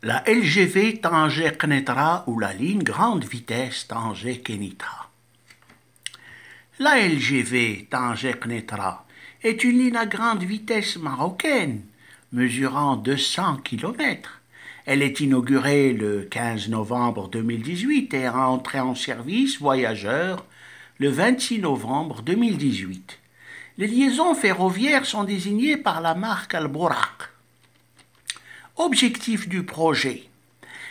La LGV Tanger-Knetra ou la ligne grande vitesse Tanger-Kenitra. La LGV Tanger-Knetra est une ligne à grande vitesse marocaine, mesurant 200 km. Elle est inaugurée le 15 novembre 2018 et est entrée en service voyageurs le 26 novembre 2018. Les liaisons ferroviaires sont désignées par la marque Al-Bouraq. Objectif du projet.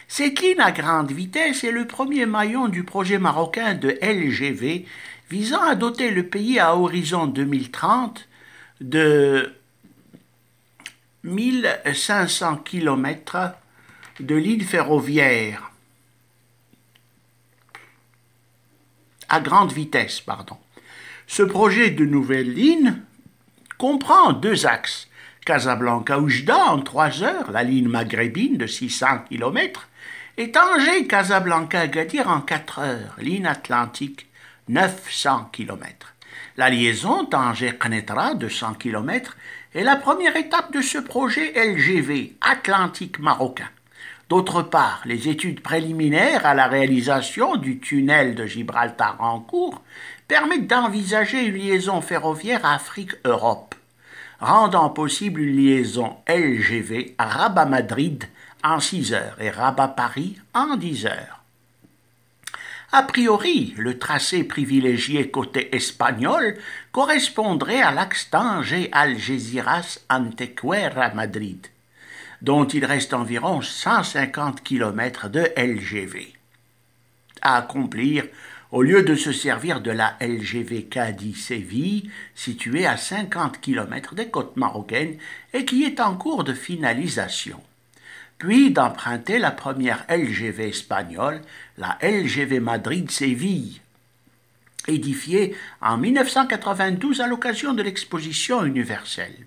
Cette ligne à grande vitesse est le premier maillon du projet marocain de LGV visant à doter le pays à horizon 2030 de 1500 km de lignes ferroviaires à grande vitesse. Ce projet de nouvelle ligne comprend deux axes. Casablanca-Oujda en 3 heures, la ligne maghrébine de 600 km, et Tanger-Casablanca-Agadir en 4 heures, ligne atlantique 900 km. La liaison Tanger-Knetra, 200 km, est la première étape de ce projet LGV, Atlantique marocain. D'autre part, les études préliminaires à la réalisation du tunnel de Gibraltar en cours permettent d'envisager une liaison ferroviaire Afrique-Europe, rendant possible une liaison LGV Rabat-Madrid en 6 heures et Rabat-Paris en 10 heures. A priori, le tracé privilégié côté espagnol correspondrait à l'axe Tanger-Algeciras-Antequera-Madrid, dont il reste environ 150 km de LGV à accomplir au lieu de se servir de la LGV Cadiz-Séville, située à 50 km des côtes marocaines et qui est en cours de finalisation. Puis d'emprunter la première LGV espagnole, la LGV Madrid-Séville, édifiée en 1992 à l'occasion de l'exposition universelle.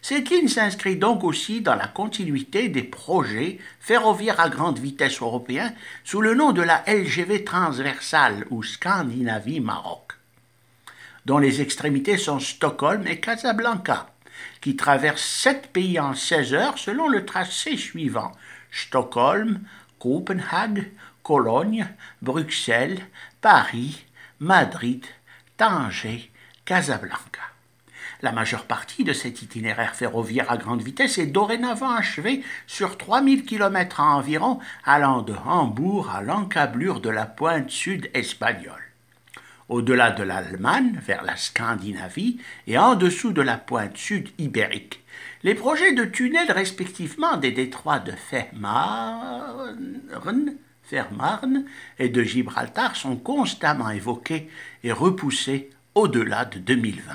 Cette ligne s'inscrit donc aussi dans la continuité des projets ferroviaires à grande vitesse européens sous le nom de la LGV transversale ou Scandinavie-Maroc, dont les extrémités sont Stockholm et Casablanca, qui traversent 7 pays en 16 heures selon le tracé suivant: Stockholm, Copenhague, Cologne, Bruxelles, Paris, Madrid, Tanger, Casablanca. La majeure partie de cet itinéraire ferroviaire à grande vitesse est dorénavant achevée sur 3000 km environ, allant de Hambourg à l'encablure de la pointe sud espagnole. Au-delà de l'Allemagne, vers la Scandinavie, et en dessous de la pointe sud ibérique, les projets de tunnels respectivement des détroits de Fermarn et de Gibraltar sont constamment évoqués et repoussés au-delà de 2020.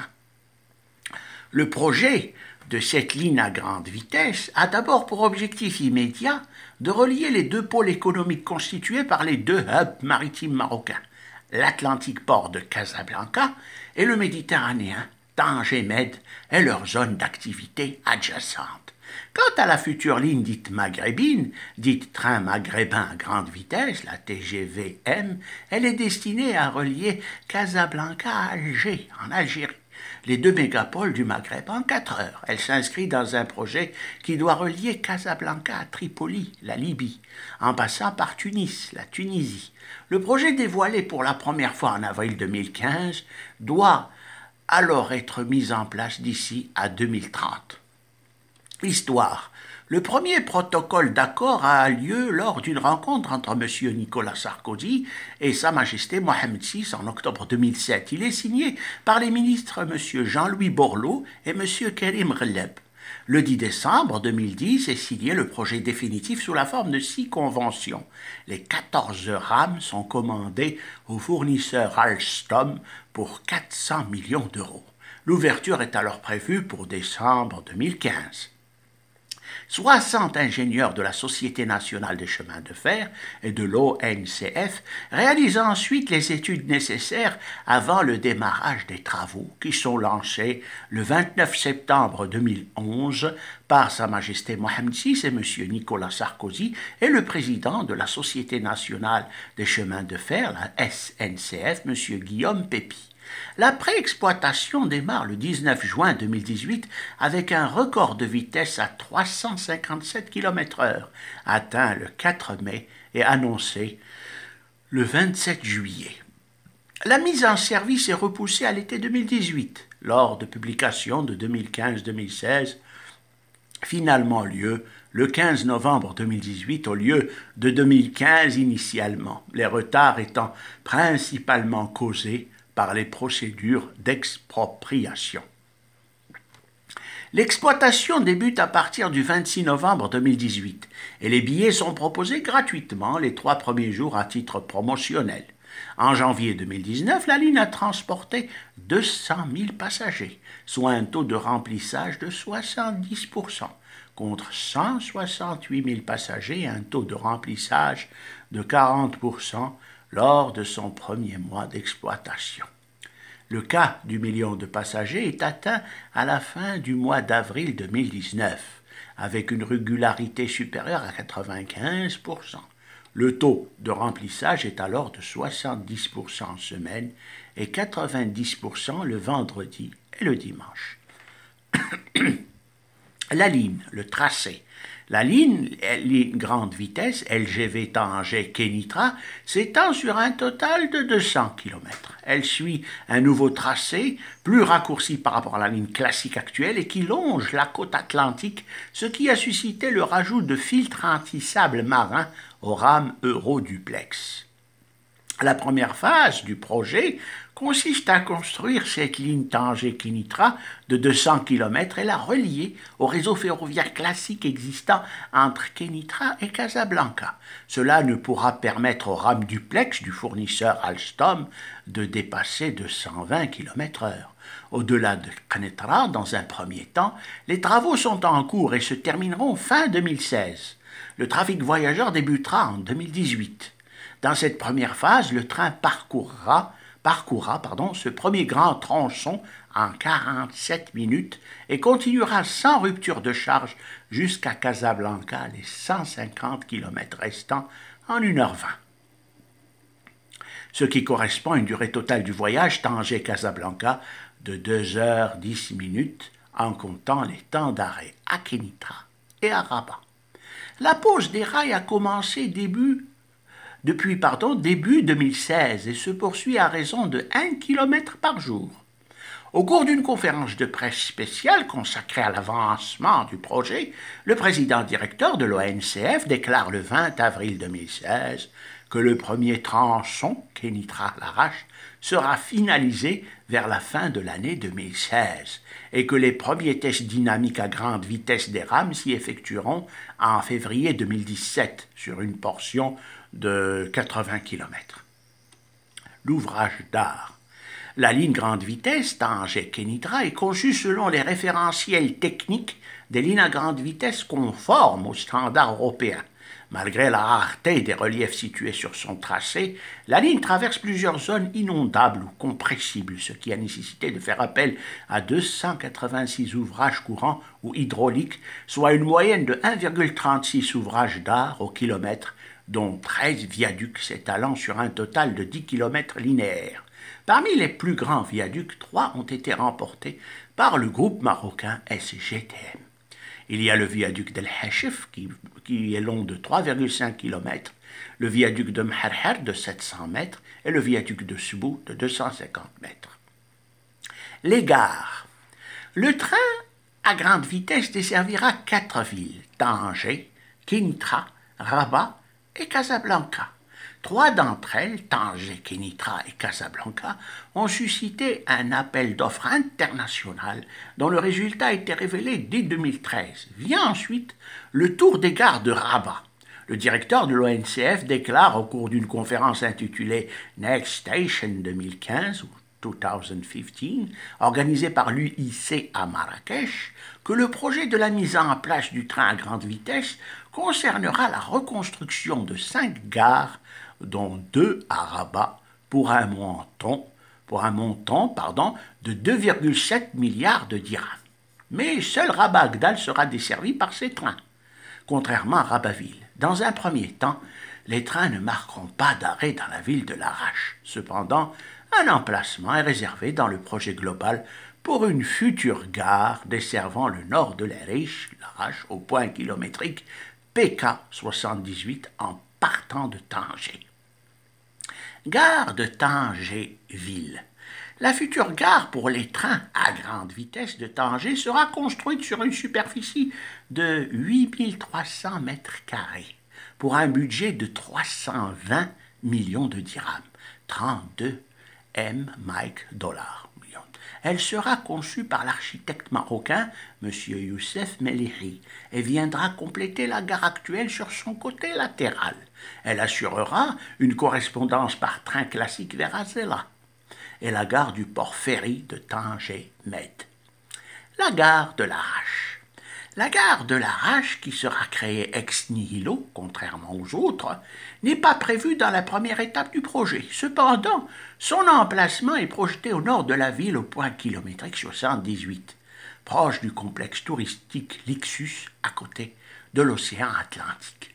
Le projet de cette ligne à grande vitesse a d'abord pour objectif immédiat de relier les deux pôles économiques constitués par les deux hubs maritimes marocains, l'Atlantique Port de Casablanca et le Méditerranéen, Tanger-Med et leurs zones d'activité adjacentes. Quant à la future ligne dite maghrébine, dite train maghrébin à grande vitesse, la TGV-M, elle est destinée à relier Casablanca à Alger, en Algérie, les deux mégapoles du Maghreb en 4 heures. Elle s'inscrit dans un projet qui doit relier Casablanca à Tripoli, la Libye, en passant par Tunis, la Tunisie. Le projet dévoilé pour la première fois en avril 2015 doit alors être mis en place d'ici à 2030. Histoire. Le premier protocole d'accord a lieu lors d'une rencontre entre M. Nicolas Sarkozy et Sa Majesté Mohamed VI en octobre 2007. Il est signé par les ministres M. Jean-Louis Borloo et M. Karim Ghelleb. Le 10 décembre 2010 est signé le projet définitif sous la forme de 6 conventions. Les 14 rames sont commandées au fournisseur Alstom pour 400 millions d'euros. L'ouverture est alors prévue pour décembre 2015. 60 ingénieurs de la Société nationale des chemins de fer et de l'ONCF réalisent ensuite les études nécessaires avant le démarrage des travaux qui sont lancés le 29 septembre 2011 par Sa Majesté Mohamed VI et M. Nicolas Sarkozy et le président de la Société nationale des chemins de fer, la SNCF, M. Guillaume Pépi. La préexploitation démarre le 19 juin 2018 avec un record de vitesse à 357 km/h, atteint le 4 mai et annoncé le 27 juillet. La mise en service est repoussée à l'été 2018, lors de publication de 2015-2016, finalement lieu le 15 novembre 2018 au lieu de 2015 initialement, les retards étant principalement causés par les procédures d'expropriation. L'exploitation débute à partir du 26 novembre 2018 et les billets sont proposés gratuitement les 3 premiers jours à titre promotionnel. En janvier 2019, la ligne a transporté 200 000 passagers, soit un taux de remplissage de 70%, contre 168 000 passagers et un taux de remplissage de 40% lors de son premier mois d'exploitation. Le cas du million de passagers est atteint à la fin du mois d'avril 2019, avec une régularité supérieure à 95%. Le taux de remplissage est alors de 70% en semaine et 90% le vendredi et le dimanche. La ligne, le tracé. La ligne grande vitesse LGV Tanger-Kénitra s'étend sur un total de 200 km. Elle suit un nouveau tracé, plus raccourci par rapport à la ligne classique actuelle et qui longe la côte atlantique, ce qui a suscité le rajout de filtres anti-sable marin aux rames Euroduplex. La première phase du projet consiste à construire cette ligne Tanger-Kénitra de 200 km et la relier au réseau ferroviaire classique existant entre Kénitra et Casablanca. Cela ne pourra permettre aux rames duplex du fournisseur Alstom de dépasser de 120 km/h. Au-delà de Kénitra, dans un premier temps, les travaux sont en cours et se termineront fin 2016. Le trafic voyageurs débutera en 2018. Dans cette première phase, le train parcourra ce premier grand tronçon en 47 minutes et continuera sans rupture de charge jusqu'à Casablanca les 150 km restants en 1h20. Ce qui correspond à une durée totale du voyage Tanger-Casablanca de 2h10 en comptant les temps d'arrêt à Kénitra et à Rabat. La pose des rails a commencé début 2016 et se poursuit à raison de 1 km par jour. Au cours d'une conférence de presse spéciale consacrée à l'avancement du projet, le président-directeur de l'ONCF déclare le 20 avril 2016 que le premier tronçon, Kénitra-Larache, sera finalisé vers la fin de l'année 2016 et que les premiers tests dynamiques à grande vitesse des rames s'y effectueront en février 2017 sur une portion de 80 km. L'ouvrage d'art. La ligne grande vitesse Tanger-Kénitra est conçue selon les référentiels techniques des lignes à grande vitesse conformes aux standards européens. Malgré la rareté des reliefs situés sur son tracé, la ligne traverse plusieurs zones inondables ou compressibles, ce qui a nécessité de faire appel à 286 ouvrages courants ou hydrauliques, soit une moyenne de 1,36 ouvrages d'art au kilomètre, dont 13 viaducs s'étalant sur un total de 10 km linéaires. Parmi les plus grands viaducs, 3 ont été remportés par le groupe marocain SGTM. Il y a le viaduc d'El Hachif qui est long de 3,5 km, le viaduc de Mherher de 700 mètres et le viaduc de Sebou de 250 mètres. Les gares. Le train à grande vitesse desservira 4 villes, Tanger, Kénitra, Rabat et Casablanca. 3 d'entre elles, Tanger, Kénitra et Casablanca, ont suscité un appel d'offres international dont le résultat a été révélé dès 2013. Vient ensuite le tour des gares de Rabat. Le directeur de l'ONCF déclare au cours d'une conférence intitulée Next Station 2015 ou 2015, organisée par l'UIC à Marrakech, que le projet de la mise en place du train à grande vitesse concernera la reconstruction de 5 gares, dont 2 à Rabat, pour un montant de 2,7 milliards de dirhams. Mais seul Rabat-Agdal sera desservi par ces trains, contrairement à Rabatville. Dans un premier temps, les trains ne marqueront pas d'arrêt dans la ville de Larache. Cependant, Un emplacement est réservé dans le projet global pour une future gare desservant le nord de l'Arèche au point kilométrique PK 78 en partant de Tanger. Gare de Tanger-Ville. La future gare pour les trains à grande vitesse de Tanger sera construite sur une superficie de 8300 mètres carrés pour un budget de 320 millions de dirhams, 32 dollars. Elle sera conçue par l'architecte marocain M. Youssef Melihi et viendra compléter la gare actuelle sur son côté latéral. Elle assurera une correspondance par train classique vers Azela et la gare du port ferry de Tanger-Med. La gare de l'Arrache. La gare de l'Arrache, qui sera créée ex nihilo, contrairement aux autres, n'est pas prévue dans la première étape du projet. Cependant, son emplacement est projeté au nord de la ville au point kilométrique 78, proche du complexe touristique Lixus à côté de l'océan Atlantique.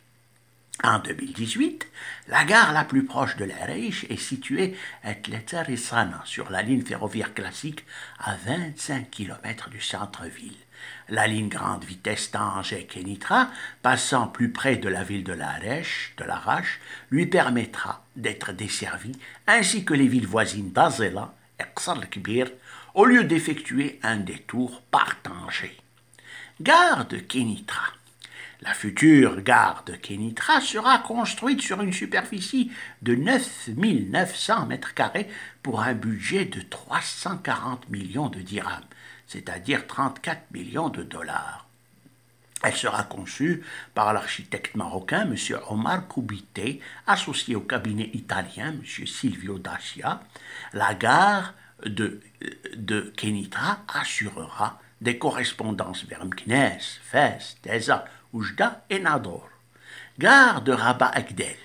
En 2018, la gare la plus proche de l'Arèche est située à Tletser-Issana, sur la ligne ferroviaire classique à 25 km du centre-ville. La ligne grande vitesse Tanger-Kénitra, passant plus près de la ville de l'Arèche, lui permettra d'être desservie, ainsi que les villes voisines d'Azela et Qsar el-Kbir, au lieu d'effectuer un détour par Tanger. Gare de Kénitra. La future gare de Kénitra sera construite sur une superficie de 9900 mètres carrés pour un budget de 340 millions de dirhams, c'est-à-dire 34 millions de dollars. Elle sera conçue par l'architecte marocain M. Omar Koubité, associé au cabinet italien M. Silvio Dacia. La gare de Kénitra assurera des correspondances vers Meknès, Fès, Teza, Oujda et Nador. Gare de Rabat-Agdel.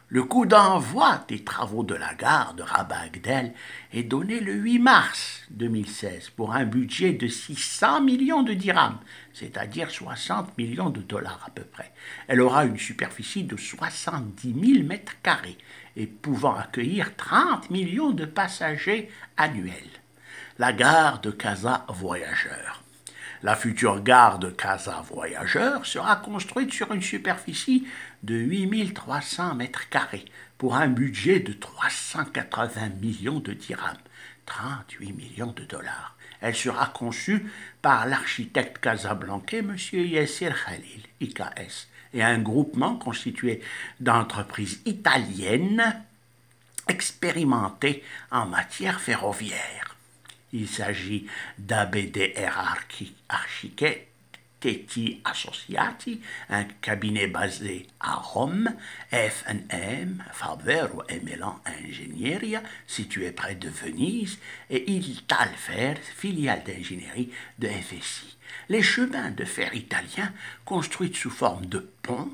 Le coup d'envoi des travaux de la gare de Rabat-Agdel est donné le 8 mars 2016 pour un budget de 600 millions de dirhams, c'est-à-dire 60 millions de dollars à peu près. Elle aura une superficie de 70 000 mètres carrés et pouvant accueillir 30 millions de passagers annuels. La gare de Casa Voyageurs. La future gare de Casa Voyageurs sera construite sur une superficie de 8300 mètres carrés pour un budget de 380 millions de dirhams, 38 millions de dollars. Elle sera conçue par l'architecte casablancais M. Yassir Khalil, IKS, et un groupement constitué d'entreprises italiennes expérimentées en matière ferroviaire. Il s'agit d'ABDR Architetti Associati, un cabinet basé à Rome, F&M, Faber et Melan Ingegneria, situé près de Venise, et Italfer, filiale d'ingénierie de FSI. Les chemins de fer italiens, construits sous forme de ponts,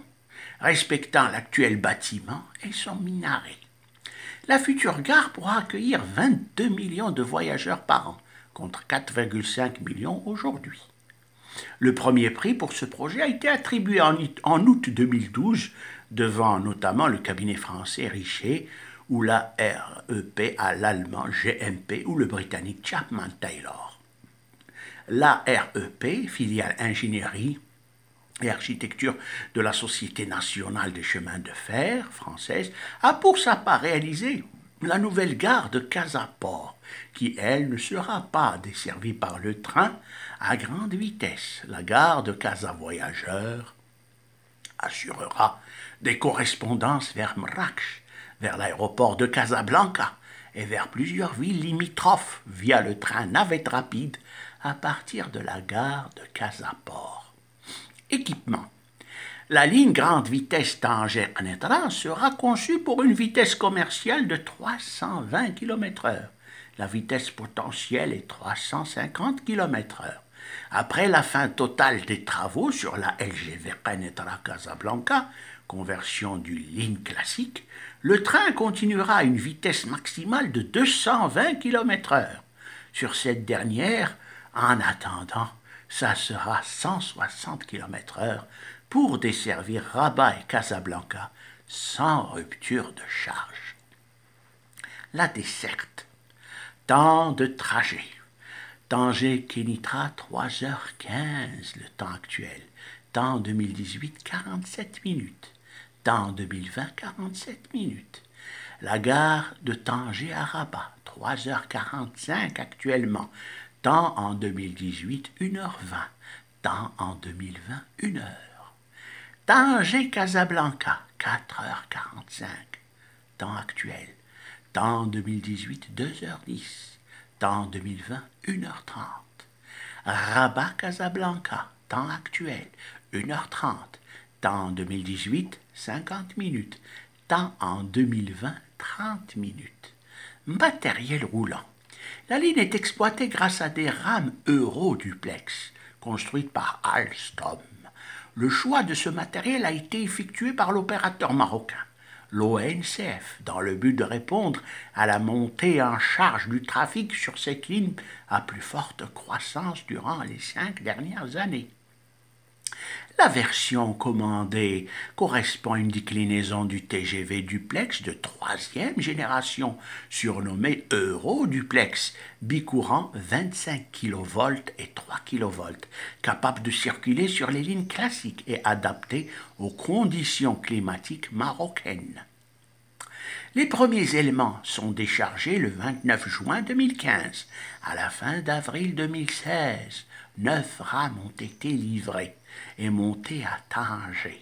respectant l'actuel bâtiment et son minaret. La future gare pourra accueillir 22 millions de voyageurs par an, contre 4,5 millions aujourd'hui. Le premier prix pour ce projet a été attribué en août 2012, devant notamment le cabinet français Richer, ou la REP à l'allemand GMP ou le britannique Chapman Taylor. La REP, filiale ingénierie et architecture de la Société nationale des chemins de fer française, a pour sa part réalisé la nouvelle gare de Casa-Port, qui, elle, ne sera pas desservie par le train à grande vitesse. La gare de Casa-Voyageurs assurera des correspondances vers Marrakech, vers l'aéroport de Casablanca et vers plusieurs villes limitrophes via le train navette rapide à partir de la gare de Casa-Port. Équipement. La ligne grande vitesse Tanger-Kénitra sera conçue pour une vitesse commerciale de 320 km/h. La vitesse potentielle est 350 km/h. Après la fin totale des travaux sur la LGV Kénitra-Casablanca, conversion d'une ligne classique, le train continuera à une vitesse maximale de 220 km/h. Sur cette dernière, en attendant, ça sera 160 km/h pour desservir Rabat et Casablanca sans rupture de charge. La desserte. Temps de trajet. Tanger-Kénitra, 3h15, le temps actuel. Temps 2018, 47 minutes. Temps 2020, 47 minutes. La gare de Tanger à Rabat, 3h45 actuellement. Temps en 2018, 1h20. Temps en 2020, 1h. Tanger-Casablanca, 4h45. Temps actuel. Temps 2018, 2h10. Temps 2020, 1h30. Rabat-Casablanca, temps actuel, 1h30. Temps 2018, 50 minutes. Temps en 2020, 30 minutes. Matériel roulant. La ligne est exploitée grâce à des rames Euro-Duplex, construites par Alstom. Le choix de ce matériel a été effectué par l'opérateur marocain, l'ONCF, dans le but de répondre à la montée en charge du trafic sur cette ligne à plus forte croissance durant les 5 dernières années. La version commandée correspond à une déclinaison du TGV duplex de 3e génération, surnommé Euro-Duplex, bicourant 25 kV et 3 kV, capable de circuler sur les lignes classiques et adapté aux conditions climatiques marocaines. Les premiers éléments sont déchargés le 29 juin 2015. À la fin d'avril 2016, 9 rames ont été livrées et montées à Tanger.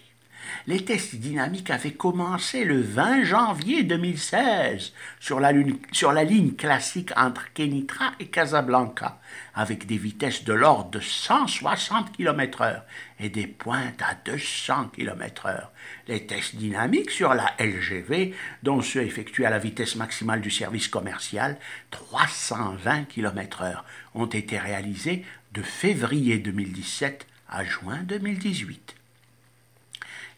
Les tests dynamiques avaient commencé le 20 janvier 2016 sur la ligne classique entre Kénitra et Casablanca, avec des vitesses de l'ordre de 160 km/h et des pointes à 200 km/h. Les tests dynamiques sur la LGV, dont ceux effectués à la vitesse maximale du service commercial, 320 km/h, ont été réalisés de février 2017 à juin 2018.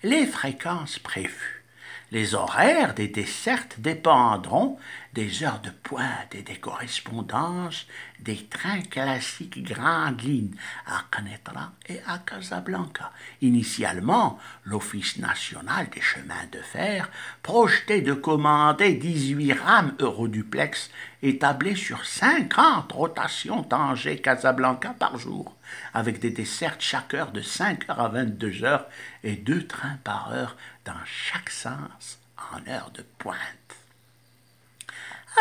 Les fréquences prévues. Les horaires des dessertes dépendront des heures de pointe et des correspondances des trains classiques grandes lignes à Kénitra et à Casablanca. Initialement, l'Office national des chemins de fer projetait de commander 18 rames Euroduplex établies sur 50 rotations Tanger-Casablanca par jour, avec des dessertes chaque heure de 5h à 22h et 2 trains par heure dans chaque sens en heure de pointe.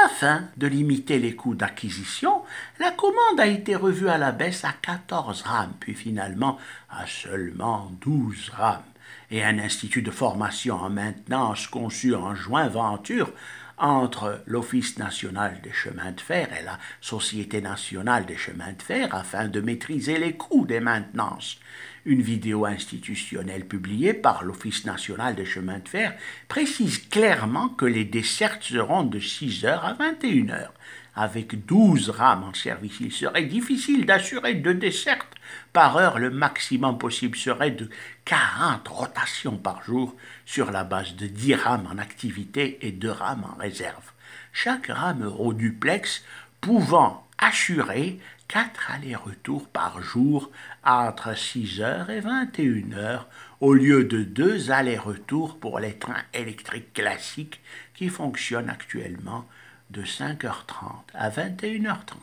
Afin de limiter les coûts d'acquisition, la commande a été revue à la baisse à 14 rames, puis finalement à seulement 12 rames, et un institut de formation en maintenance conçu en joint venture entre l'Office national des chemins de fer et la Société nationale des chemins de fer afin de maîtriser les coûts des maintenances. Une vidéo institutionnelle publiée par l'Office national des chemins de fer précise clairement que les dessertes seront de 6h à 21h. Avec 12 rames en service, il serait difficile d'assurer 2 dessertes par heure. Le maximum possible serait de 40 rotations par jour sur la base de 10 rames en activité et 2 rames en réserve. Chaque rame Euroduplex pouvant assurer 4 allers-retours par jour entre 6h et 21h au lieu de 2 allers-retours pour les trains électriques classiques qui fonctionnent actuellement de 5h30 à 21h30.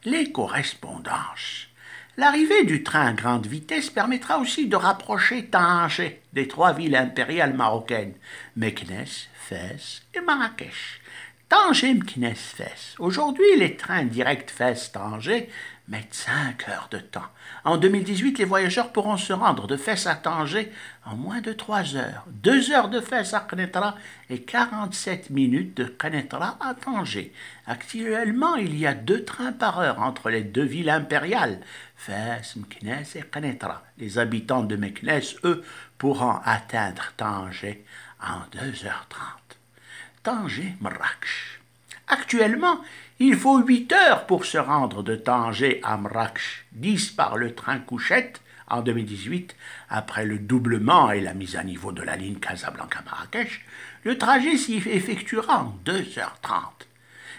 Les correspondances. L'arrivée du train à grande vitesse permettra aussi de rapprocher Tanger des 3 villes impériales marocaines, Meknès, Fès et Marrakech. Tanger-Meknès-Fès. Aujourd'hui, les trains directs Fès-Tanger mettent 5 heures de temps. En 2018, les voyageurs pourront se rendre de Fès à Tanger en moins de 3 heures. 2 heures de Fès à Kénitra et 47 minutes de Kénitra à Tanger. Actuellement, il y a 2 trains par heure entre les 2 villes impériales, Fès, Meknès et Kénitra. Les habitants de Meknès, eux, pourront atteindre Tanger en 2h30. Tanger-Marrakech. Actuellement, il faut 8 heures pour se rendre de Tanger à Marrakech, 10 par le train couchette en 2018, après le doublement et la mise à niveau de la ligne Casablanca-Marrakech. Le trajet s'y effectuera en 2h30.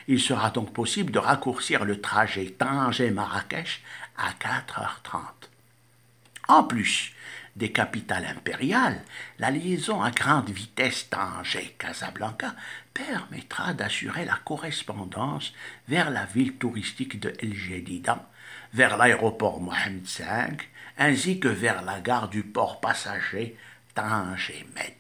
Il sera donc possible de raccourcir le trajet Tanger-Marrakech à 4h30. En plus des capitales impériales, la liaison à grande vitesse Tanger-Casablanca permettra d'assurer la correspondance vers la ville touristique de El Jadida, vers l'aéroport Mohamed V, ainsi que vers la gare du port passager Tanger-Med.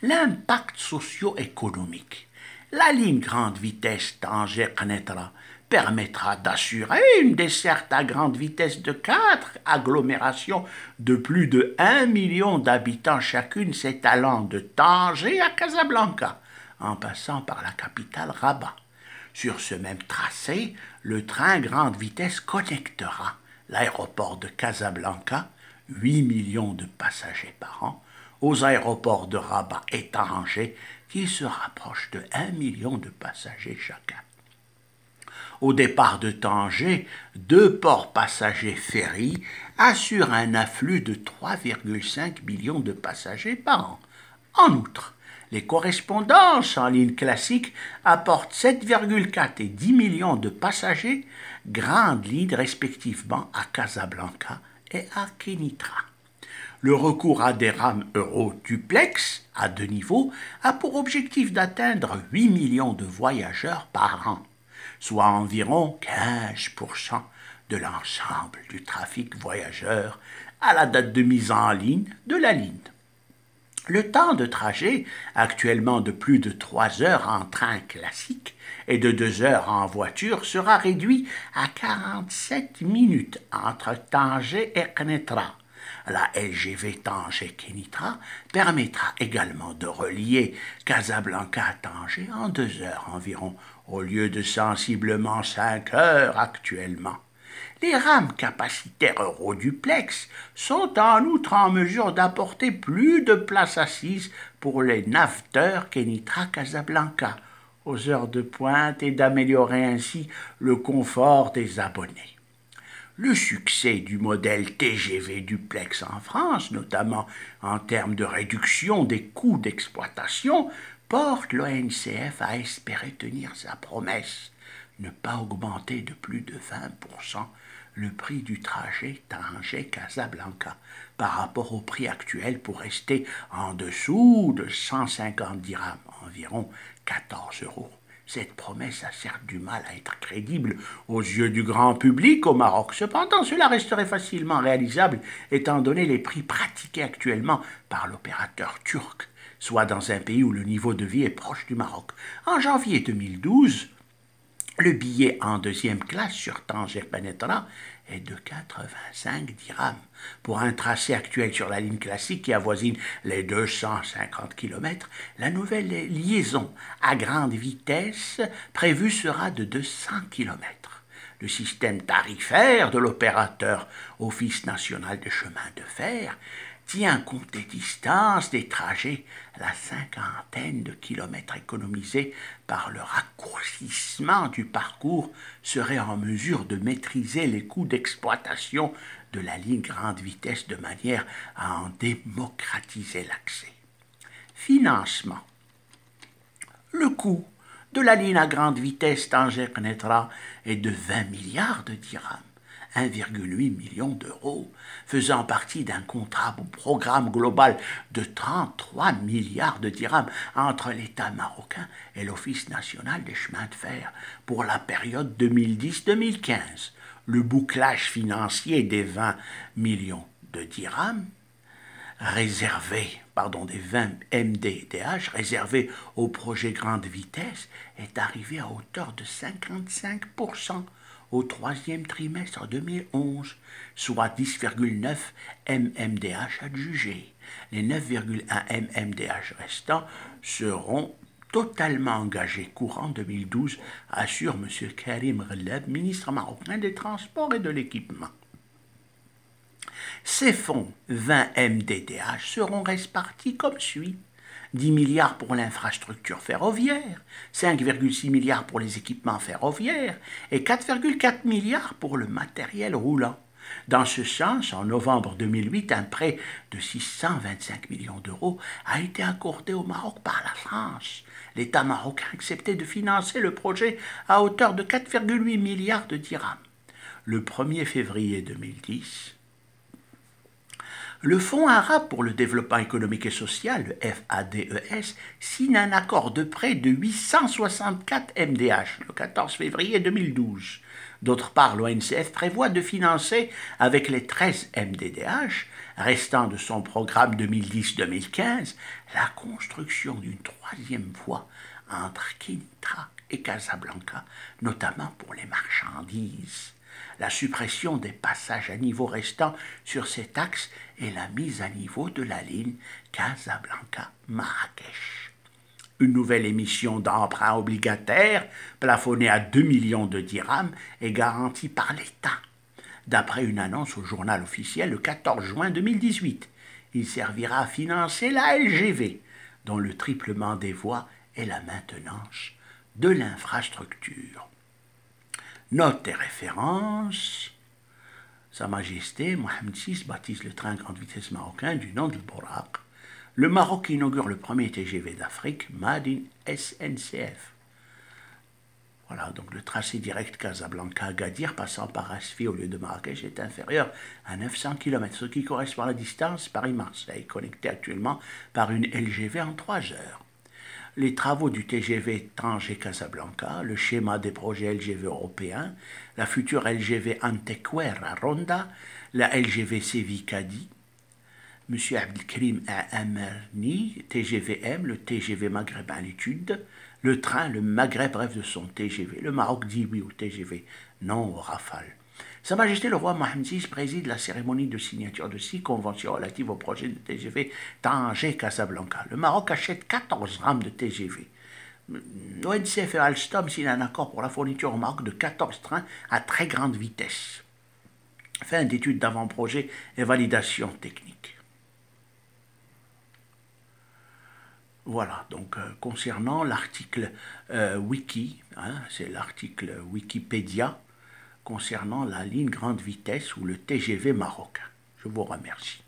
L'impact socio-économique. La ligne grande vitesse Tanger-Knetra permettra d'assurer une desserte à grande vitesse de 4 agglomérations de plus de 1 million d'habitants chacune s'étalant de Tanger à Casablanca, en passant par la capitale Rabat. Sur ce même tracé, le train grande vitesse connectera l'aéroport de Casablanca, 8 millions de passagers par an, aux aéroports de Rabat et Tanger, qui se rapprochent de 1 million de passagers chacun. Au départ de Tanger, 2 ports passagers ferry assurent un afflux de 3,5 millions de passagers par an. En outre, les correspondances en ligne classique apportent 7,4 et 10 millions de passagers, grandes lignes respectivement à Casablanca et à Kénitra. Le recours à des rames Euro-duplex à 2 niveaux a pour objectif d'atteindre 8 millions de voyageurs par an, soit environ 15% de l'ensemble du trafic voyageur à la date de mise en ligne de la ligne. Le temps de trajet, actuellement de plus de 3 heures en train classique et de 2 heures en voiture, sera réduit à 47 minutes entre Tanger et Knetra. La LGV Tanger-Kénitra permettra également de relier Casablanca à Tanger en 2 heures environ, au lieu de sensiblement 5 heures actuellement. Les rames capacitaires Euroduplex sont en outre en mesure d'apporter plus de places assises pour les naveteurs Kénitra-Casablanca aux heures de pointe et d'améliorer ainsi le confort des abonnés. Le succès du modèle TGV duplex en France, notamment en termes de réduction des coûts d'exploitation, porte l'ONCF à espérer tenir sa promesse, ne pas augmenter de plus de 20% le prix du trajet Tanger-Casablanca par rapport au prix actuel pour rester en dessous de 150 dirhams, environ 14 euros. Cette promesse a certes du mal à être crédible aux yeux du grand public au Maroc. Cependant, cela resterait facilement réalisable étant donné les prix pratiqués actuellement par l'opérateur turc, soit dans un pays où le niveau de vie est proche du Maroc. En janvier 2012, le billet en 2e classe sur Tanger-Penetra est de 85 dirhams pour un tracé actuel sur la ligne classique qui avoisine les 250 km. La nouvelle liaison à grande vitesse prévue sera de 200 km. Le système tarifaire de l'opérateur Office national des chemins de fer tient compte des distances, des trajets, la cinquantaine de kilomètres économisés par le raccourcissement du parcours serait en mesure de maîtriser les coûts d'exploitation de la ligne grande vitesse de manière à en démocratiser l'accès. Financement. Le coût de la ligne à grande vitesse Tanger-Knetra est de 20 milliards de dirhams. 1,8 million d'euros, faisant partie d'un contrat au programme global de 33 milliards de dirhams entre l'État marocain et l'Office national des chemins de fer pour la période 2010-2015. Le bouclage financier des 20 millions de dirhams des 20 MDDH réservés au projet grande vitesse est arrivé à hauteur de 55% au 3e trimestre 2011, soit 10,9 MMDH adjugés. Les 9,1 MMDH restants seront totalement engagés courant 2012, assure M. Karim Ghellab, ministre marocain des Transports et de l'Équipement. Ces fonds 20 MDDH seront répartis comme suit. 10 milliards pour l'infrastructure ferroviaire, 5,6 milliards pour les équipements ferroviaires et 4,4 milliards pour le matériel roulant. Dans ce sens, en novembre 2008, un prêt de 625 millions d'euros a été accordé au Maroc par la France. L'État marocain a accepté de financer le projet à hauteur de 4,8 milliards de dirhams. Le 1er février 2010, Le Fonds arabe pour le développement économique et social, le FADES, signe un accord de prêt de 864 MDH le 14 février 2012. D'autre part, l'ONCF prévoit de financer avec les 13 MDDH restant de son programme 2010-2015 la construction d'une troisième voie entre Kintra et Casablanca, notamment pour les marchandises, la suppression des passages à niveau restants sur cet axe et la mise à niveau de la ligne Casablanca-Marrakech. Une nouvelle émission d'emprunt obligataire, plafonnée à 2 millions de dirhams, est garantie par l'État. D'après une annonce au journal officiel le 14 juin 2018, il servira à financer la LGV, dont le triplement des voies et la maintenance de l'infrastructure. Notes et références. Sa Majesté Mohamed VI baptise le train grande vitesse marocain du nom de Bouraq. Le Maroc inaugure le premier TGV d'Afrique, Made in SNCF. Voilà, donc le tracé direct Casablanca-Agadir passant par Asfi au lieu de Marrakech est inférieur à 900 km, ce qui correspond à la distance Paris-Marseille, connectée actuellement par une LGV en 3 heures. Les travaux du TGV Tanger-Casablanca, le schéma des projets LGV européens, la future LGV Antequera-Ronda, la LGV Séville-Cadiz, M. Abdelkrim Amerni, TGVM, le TGV Maghreb à l'étude, le train, le Maghreb rêve de son TGV. Le Maroc dit oui au TGV, non au Rafale. Sa Majesté le roi Mohamed VI préside la cérémonie de signature de 6 conventions relatives au projet de TGV Tanger-Casablanca. Le Maroc achète 14 rames de TGV. L'ONCF et Alstom signent un accord pour la fourniture au Maroc de 14 trains à très grande vitesse. Fin d'études d'avant-projet et validation technique. Voilà, donc concernant l'article Wiki, c'est l'article Wikipédia, concernant la ligne grande vitesse ou le TGV marocain. Je vous remercie.